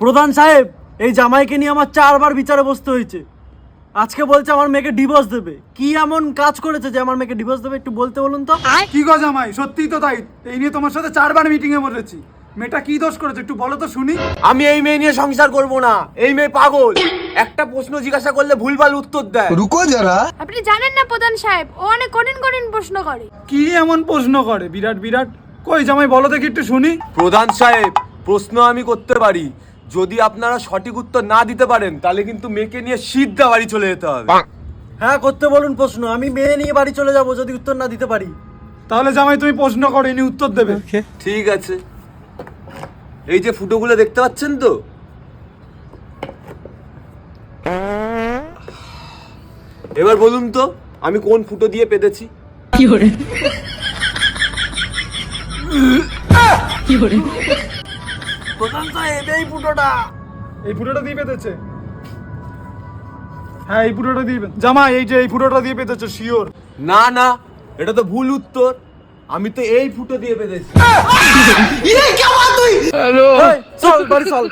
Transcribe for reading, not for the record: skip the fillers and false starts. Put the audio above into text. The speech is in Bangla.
প্রধান সাহেব, এই জামাইকে নিয়ে আমার 4 বার বিচারে বসতে হয়েছে। আজকে বলছে আমার মেয়েকে ডিভোর্স দেবে। কি এমন কাজ করেছে যে আমার মেয়েকে ডিভোর্স দেবে, একটু বলতে বলুন তো। কি গো জামাই, সত্যিই তো তাই। এই নিয়ে তোমার সাথে 4 বার মিটিং এ বসেছি। মেয়েটা কি দোষ করেছে একটু বলো তো শুনি। আমি এই মেয়ে নিয়ে সংসার করব না। এই মেয়ে পাগল। একটা প্রশ্ন জিজ্ঞাসা করলে ভুলভাল উত্তর দেয়। रुको जरा। আপনি জানেন না প্রধান সাহেব, ও অনেক কঠিন কঠিন প্রশ্ন করে। কি এমন প্রশ্ন করে বিরাট বিরাট? কই জামাই বলো দেখি একটু শুনি। প্রধান সাহেব, প্রশ্ন আমি করতে পারি। যদি আপনারা সঠিক উত্তর না দিতে পারেন তাহলে কিন্তু মেয়েকে নিয়ে সিদ্ধা বাড়ি চলে যেতে হবে। হ্যাঁ, করতে বলুন প্রশ্ন। আমি মেয়ে নিয়ে বাড়ি চলে যাব যদি উত্তর না দিতে পারি। তাহলে জামাই তুমি প্রশ্ন করো, ইনি উত্তর দেবে। ঠিক আছে, এই যে ফুটোগুলো দেখতে পাচ্ছেন তো, এবার বলুন তো আমি কোন ফুটো দিয়ে পেতেছি? প্রধান সাহেব, এই ফুটোটা। এই ফুটোটা দিয়ে পেতেছে? হ্যাঁ, এই ফুটোটা দিয়ে জামাই, এই যে এই ফুটোটা দিয়ে পেতেছে শিওর? না না, এটা তো ভুল উত্তর। আমি তো এই ফুটো দিয়ে পেতেছি। চল বাড়ি চল।